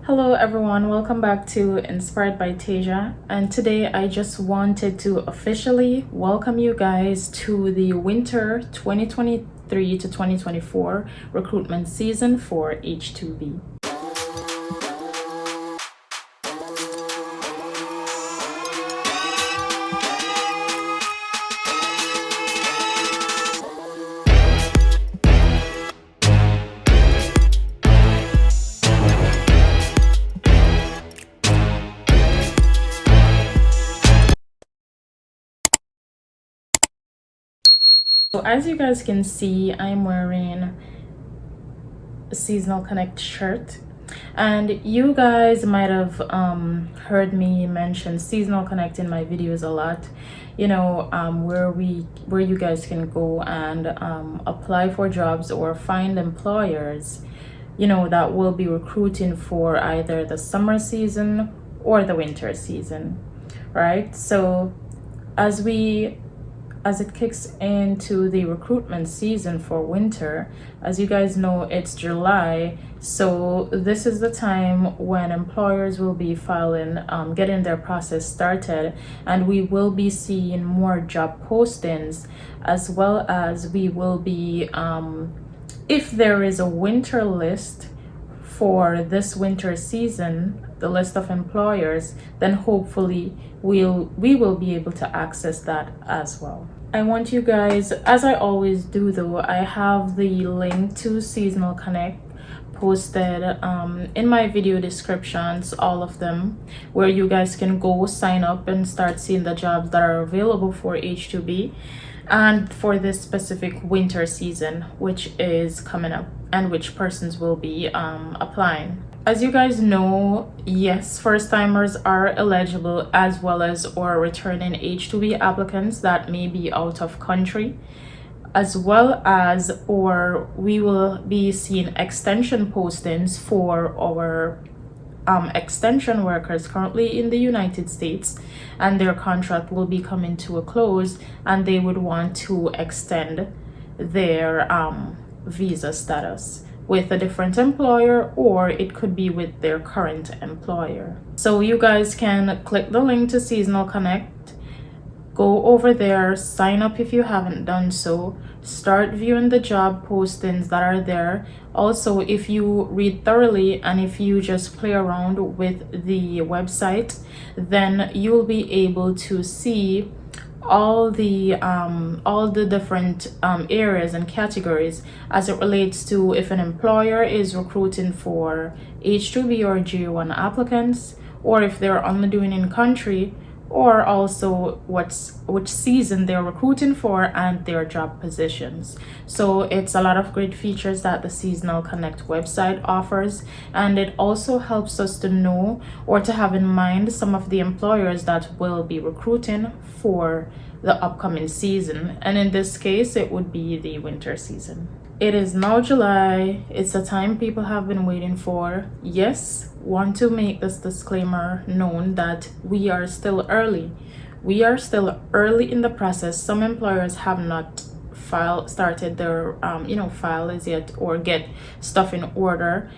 Hello everyone, welcome back to Inspired by Tasia, and today I just wanted to officially welcome you guys to the winter 2023 to 2024 recruitment season for H-2B. So as you guys can see, I'm wearing a Seasonal Connect shirt, and you guys might have heard me mention Seasonal Connect in my videos a lot. Where you guys can go and apply for jobs or find employers, that will be recruiting for either the summer season or the winter season, right? So as it kicks into the recruitment season for winter, as you guys know, it's July. So this is the time when employers will be getting their process started, and we will be seeing more job postings, as well as we will be, if there is a winter list for this winter season, the list of employers, then hopefully we will be able to access that as well. I want you guys, as I always do though, I have the link to Seasonal Connect posted in my video descriptions, all of them, where you guys can go sign up and start seeing the jobs that are available for H-2B and for this specific winter season, which is coming up, and which persons will be applying. As you guys know, yes, first-timers are eligible, as well as or returning H-2B applicants that may be out of country, as well as or we will be seeing extension postings for our extension workers currently in the United States, and their contract will be coming to a close and they would want to extend their visa status with a different employer, or it could be with their current employer. So you guys can click the link to Seasonal Connect, go over there, sign up if you haven't done so, start viewing the job postings that are there. Also, if you read thoroughly and if you just play around with the website, then you'll be able to see all the different areas and categories as it relates to if an employer is recruiting for H-2B or J-1 applicants, or if they're only doing in country, or also which season they're recruiting for and their job positions. So it's a lot of great features that the Seasonal Connect website offers, and it also helps us to know or to have in mind some of the employers that will be recruiting for the upcoming season, and in this case it would be the winter season. It is now July. It's the time people have been waiting for. Yes, want to make this disclaimer known that we are still early. We are still early in the process. Some employers have not started their file as yet or get stuff in order,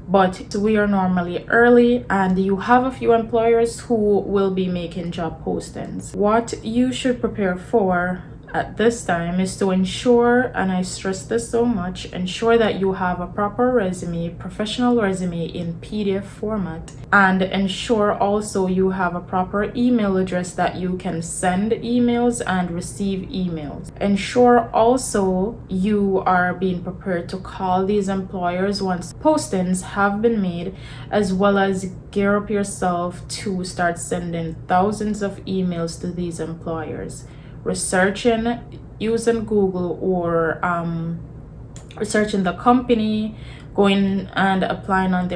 but we are normally early, and you have a few employers who will be making job postings. What you should prepare for at this time is to ensure, and I stress this so much, ensure that you have a proper resume, professional resume in PDF format, and ensure also you have a proper email address that you can send emails and receive emails. Ensure also you are being prepared to call these employers once postings have been made, as well as gear up yourself to start sending thousands of emails to these employers. Researching using Google or researching the company, going and applying on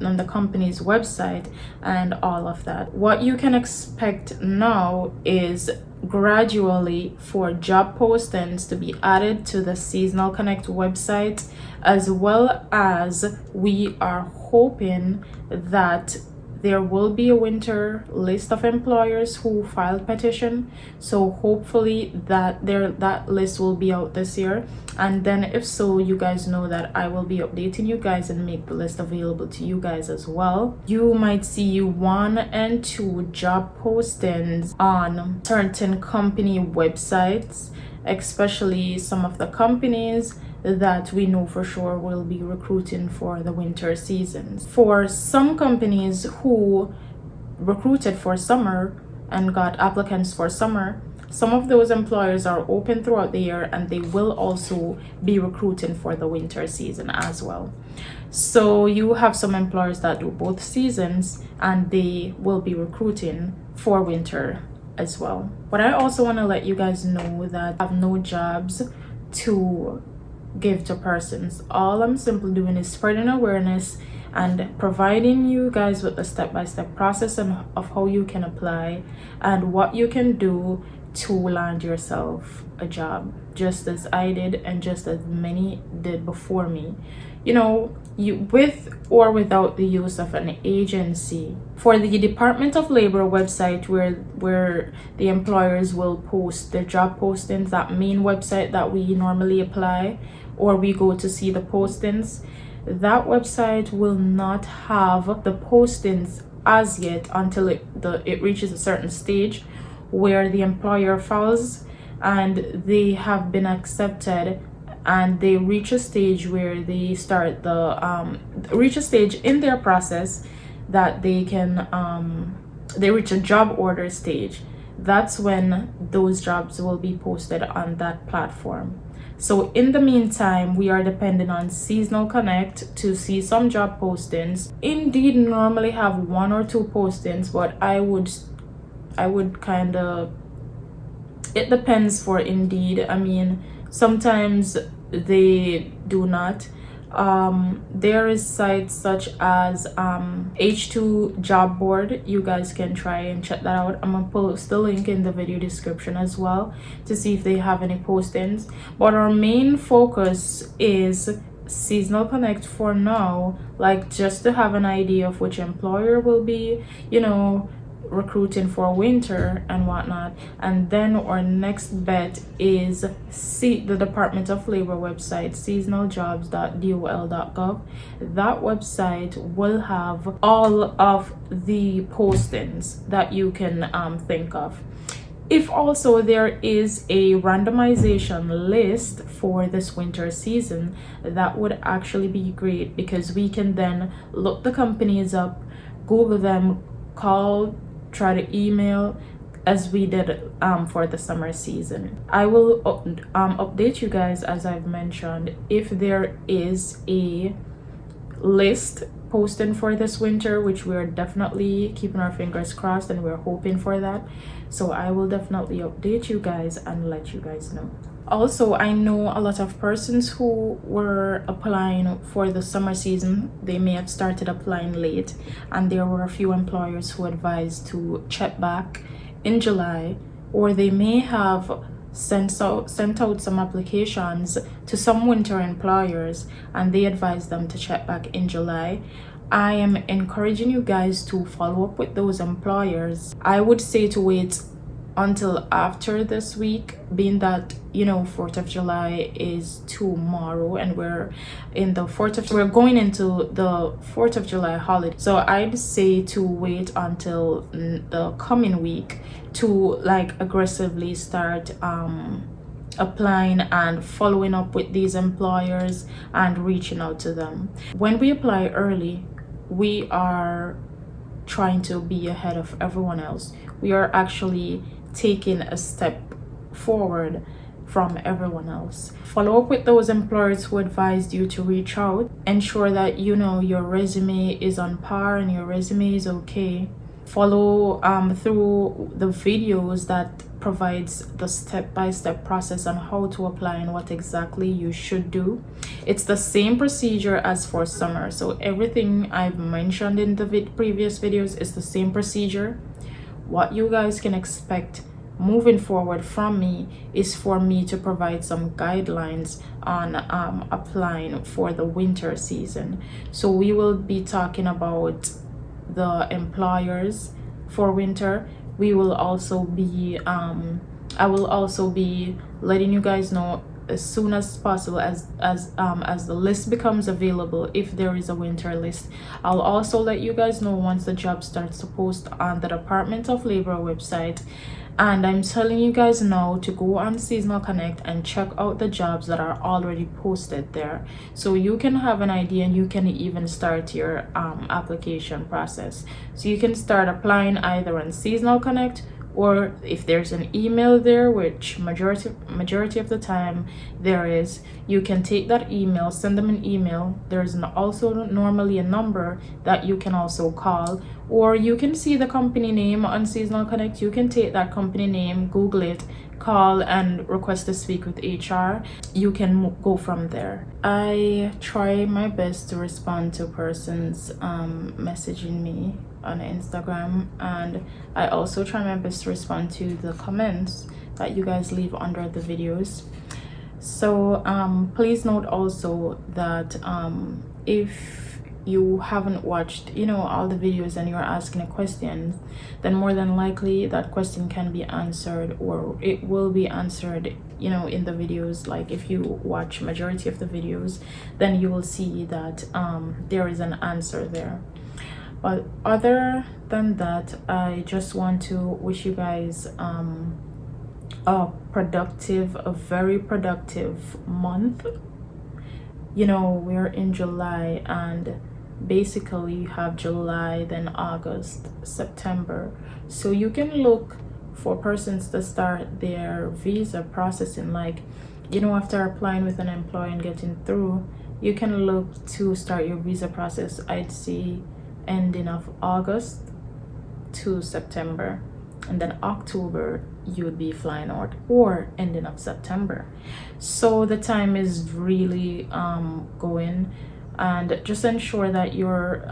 on the company's website, and all of that. What you can expect now is gradually for job postings to be added to the Seasonal Connect website, as well as we are hoping that there will be a winter list of employers who filed petition, so hopefully that list will be out this year. And then if so, you guys know that I will be updating you guys and make the list available to you guys as well. You might see 1 and 2 job postings on certain company websites, especially some of the companies that we know for sure will be recruiting for the winter seasons. For some companies who recruited for summer and got applicants for summer, some of those employers are open throughout the year, and they will also be recruiting for the winter season as well. So you have some employers that do both seasons, and they will be recruiting for winter as well. But I also want to let you guys know that I have no jobs to give to persons. All I'm simply doing is spreading awareness and providing you guys with the step-by-step process of how you can apply and what you can do to land yourself a job, just as I did and just as many did before me. You know, you with or without the use of an agency. For the Department of Labor website, where the employers will post their job postings, that main website that we normally apply or we go to see the postings, that website will not have the postings as yet until it reaches a certain stage where the employer files and they have been accepted, and they reach a stage where they start reach a stage in their process that they can they reach a job order stage. That's when those jobs will be posted on that platform. So in the meantime, we are dependent on Seasonal Connect to see some job postings. Indeed normally have 1 or 2 postings, but I would kind of, it depends for Indeed. I mean, sometimes they do not. There is sites such as H2 job board. You guys can try and check that out. I'm gonna post the link in the video description as well to see if they have any postings. But our main focus is Seasonal Connect for now, like just to have an idea of which employer will be, you know, recruiting for winter and whatnot. And then our next bet is the Department of Labor website, seasonaljobs.dol.gov. That website will have all of the postings that you can think of. If also there is a randomization list for this winter season, that would actually be great, because we can then look the companies up, Google them, call, try to email, as we did for the summer season. I will update you guys, as I've mentioned, if there is a list posting for this winter, which we're definitely keeping our fingers crossed and we're hoping for that. So I will definitely update you guys and let you guys know. Also, I know a lot of persons who were applying for the summer season. They may have started applying late, and there were a few employers who advised to check back in July, or they may have sent out some applications to some winter employers and they advised them to check back in July. I am encouraging you guys to follow up with those employers. I would say to wait until after this week, being that, you know, 4th of July is tomorrow and we're going into the 4th of July holiday. So I'd say to wait until the coming week to like aggressively start applying and following up with these employers and reaching out to them. When we apply early, we are trying to be ahead of everyone else. We are actually taking a step forward from everyone else. Follow up with those employers who advised you to reach out. Ensure that, you know, your resume is on par and your resume is okay. Follow through the videos that provides the step-by-step process on how to apply and what exactly you should do. It's the same procedure as for summer, so everything I've mentioned in the previous videos is the same procedure. What you guys can expect moving forward from me is for me to provide some guidelines on applying for the winter season. So we will be talking about the employers for winter. We will also be I will also be letting you guys know as soon as possible as the list becomes available. If there is a winter list, I'll also let you guys know once the job starts to post on the Department of Labor website. And I'm telling you guys now to go on Seasonal Connect and check out the jobs that are already posted there, so you can have an idea and you can even start your application process. So you can start applying either on Seasonal Connect, or if there's an email there, which majority of the time there is, you can take that email, send them an email. There's also normally a number that you can also call, or you can see the company name on Seasonal Connect. You can take that company name, Google it, call and request to speak with HR. You can go from there. I try my best to respond to persons messaging me on Instagram, and I also try my best to respond to the comments that you guys leave under the videos. So please note also that if you haven't watched all the videos and you're asking a question, then more than likely that question can be answered, or it will be answered in the videos. Like if you watch majority of the videos, then you will see that there is an answer there. But other than that, I just want to wish you guys a very productive month. We're in July, and basically you have July, then August, September. So you can look for persons to start their visa processing, like after applying with an employer and getting through, you can look to start your visa process, I'd say ending of August to September, and then October you would be flying out, or ending of September. So the time is really going, and just ensure that you are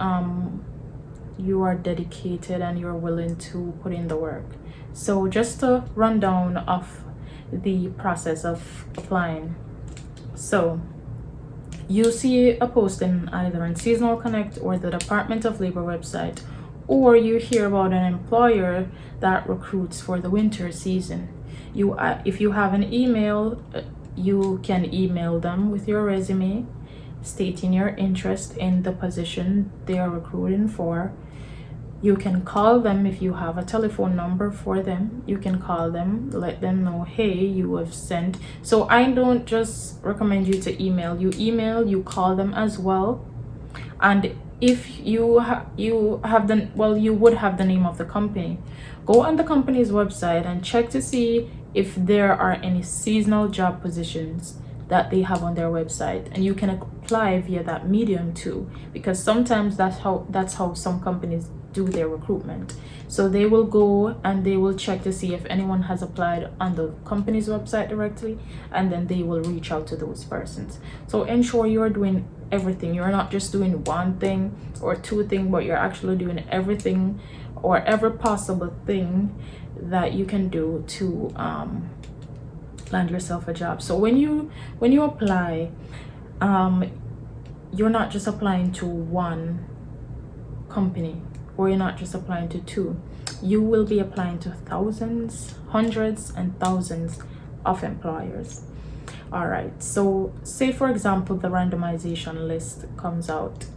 dedicated and you're willing to put in the work. So just a rundown of the process of applying. So you see a posting either on Seasonal Connect or the Department of Labor website, or you hear about an employer that recruits for the winter season. If you have an email, you can email them with your resume stating your interest in the position they are recruiting for. You can call them if you have a telephone number for them. You can call them, let them know, hey, you have sent. So I don't just recommend you to email. You call them as well. And if you would have the name of the company. Go on the company's website and check to see if there are any seasonal job positions that they have on their website, and you can apply via that medium too, because sometimes that's how some companies do their recruitment. So they will go and they will check to see if anyone has applied on the company's website directly, and then they will reach out to those persons. So ensure you're doing everything. You're not just doing one thing or two things, but you're actually doing everything or every possible thing that you can do to land yourself a job. So when you apply, you're not just applying to one company, or you're not just applying to two. You will be applying to thousands, hundreds and thousands of employers. All right, so say for example the randomization list comes out.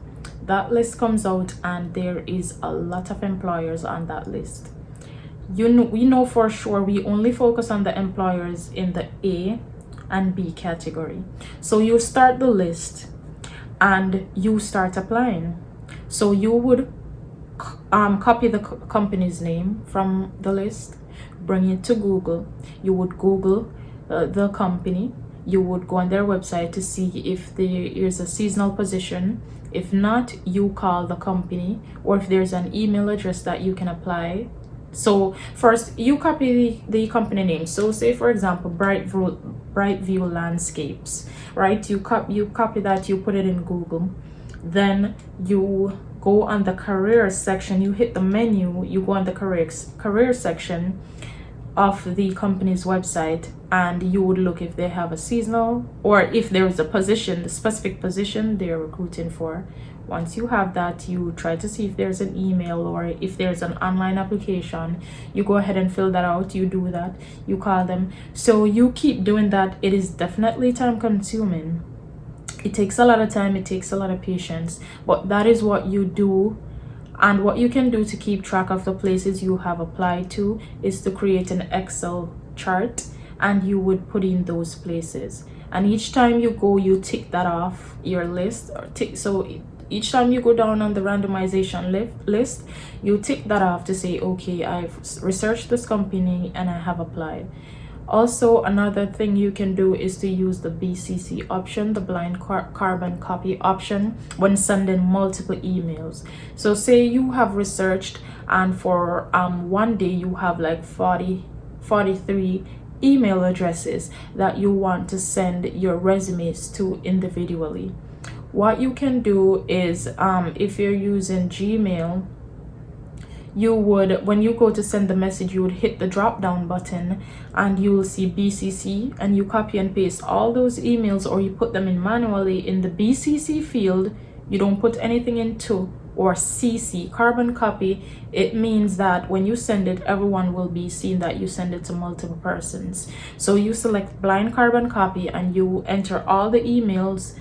That list comes out and there is a lot of employers on that list. We know for sure we only focus on the employers in the A and B category. So you start the list and you start applying. So you would copy the company's name from the list, bring it to Google. You would Google the company. You would go on their website to see if there is a seasonal position. If not, you call the company, or if there's an email address that you can apply. So first you copy the company name. So say for example Brightview Landscapes, right? You copy that, you put it in Google. Then you go on the career section, you hit the menu, you go on the career section of the company's website, and you would look if they have a seasonal, or if there is a position, the specific position they are recruiting for, Once you have that, you try to see if there's an email or if there's an online application. You go ahead and fill that out. You do that, you call them. So you keep doing that. It is definitely time consuming. It takes a lot of time, it takes a lot of patience, but that is what you do. And what you can do to keep track of the places you have applied to is to create an Excel chart, and you would put in those places. And each time you go, you tick that off your list, or tick. So each time you go down on the randomization list, you tick that off to say, okay, I've researched this company and I have applied. Also, another thing you can do is to use the BCC option, the blind carbon copy option, when sending multiple emails. So say you have researched, and for one day you have like 43 email addresses that you want to send your resumes to individually. What you can do is, if you're using Gmail, you would, when you go to send the message, you would hit the drop down button and you will see BCC, and you copy and paste all those emails, or you put them in manually in the BCC field. You don't put anything into or CC, carbon copy. It means that when you send it, everyone will be seeing that you send it to multiple persons. So you select blind carbon copy and you enter all the emails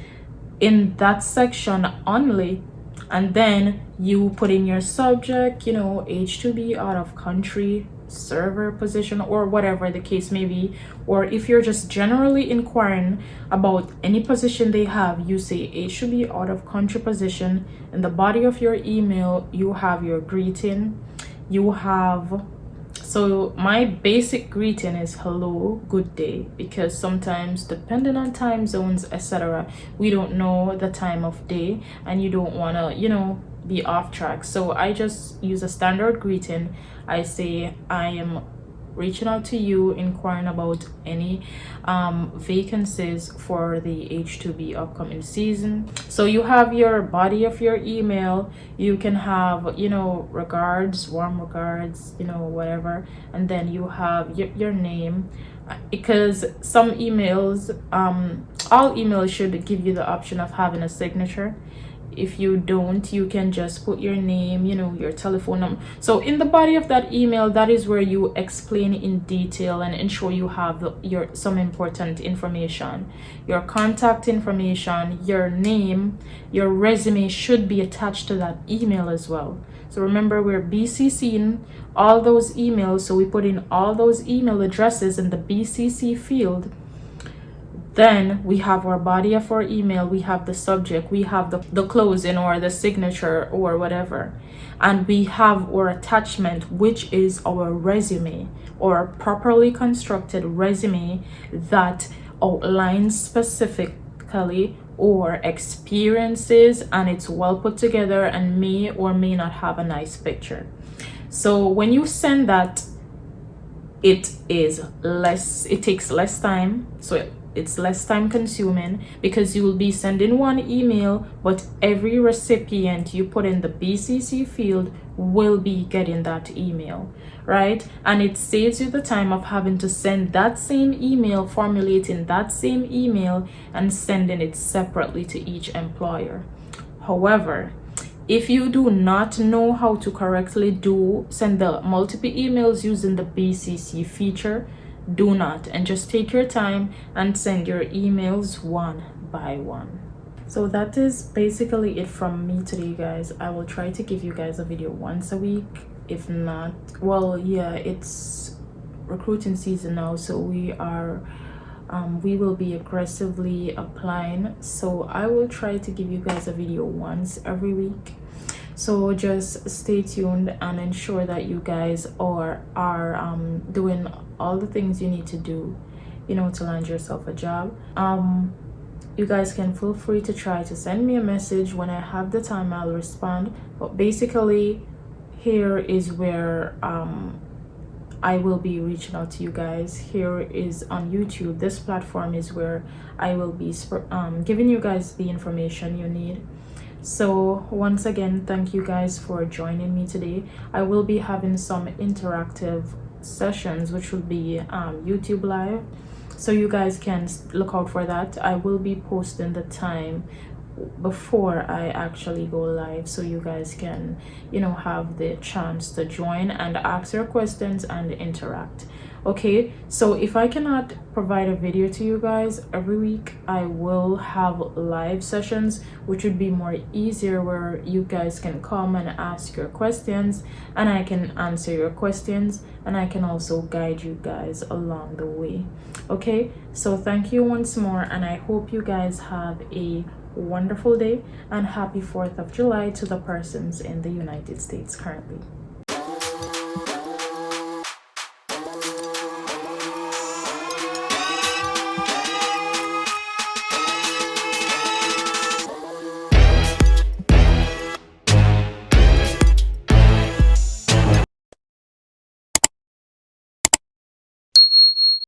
in that section only, and then you put in your subject, you know, H-2B, out of country, server position, or whatever the case may be. Or if you're just generally inquiring about any position they have, you say H-2B, out of country position. In the body of your email, you have your greeting. You have, so my basic greeting is hello, good day, because sometimes depending on time zones, etc., we don't know the time of day and you don't want to, you know, be off track. So I just use a standard greeting. I say I am reaching out to you inquiring about any vacancies for the H-2B upcoming season. So you have your body of your email. You can have, you know, regards, warm regards, you know, whatever, and then you have your name, because some emails, all emails should give you the option of having a signature. If you don't, you can just put your name, you know, your telephone number. So in the body of that email, that is where you explain in detail and ensure you have some important information. Your contact information, your name, your resume should be attached to that email as well. So remember, we're BCCing all those emails, so we put in all those email addresses in the BCC field. Then we have our body of our email, we have the subject, we have the closing or the signature or whatever, and we have our attachment, which is our resume, or properly constructed resume that outlines specifically or experiences, and it's well put together and may or may not have a nice picture. So when you send that, it takes less time, so it's less time consuming, because you will be sending one email, but every recipient you put in the BCC field will be getting that email, right? And it saves you the time of having to send that same email, formulating that same email and sending it separately to each employer. However, if you do not know how to correctly send the multiple emails using the BCC feature, do not, and just take your time and send your emails one by one. So that is basically it from me today, guys. I will try to give you guys a video once a week. If not, well, yeah, it's recruiting season now, so we will be aggressively applying, so I will try to give you guys a video once every week. So just stay tuned and ensure that you guys are doing all the things you need to do, you know, to land yourself a job. You guys can feel free to try to send me a message. When I have the time, I'll respond. But basically, here is where I will be reaching out to you guys. Here is on YouTube. This platform is where I will be giving you guys the information you need. So once again, thank you guys for joining me today. I will be having some interactive sessions, which will be YouTube live, so you guys can look out for that. I will be posting the time before I actually go live, so you guys can, have the chance to join and ask your questions and interact. Okay, so if I cannot provide a video to you guys every week, I will have live sessions, which would be more easier, where you guys can come and ask your questions and I can answer your questions, and I can also guide you guys along the way. Okay, so thank you once more, and I hope you guys have a wonderful day, and happy 4th of July to the persons in the United States currently.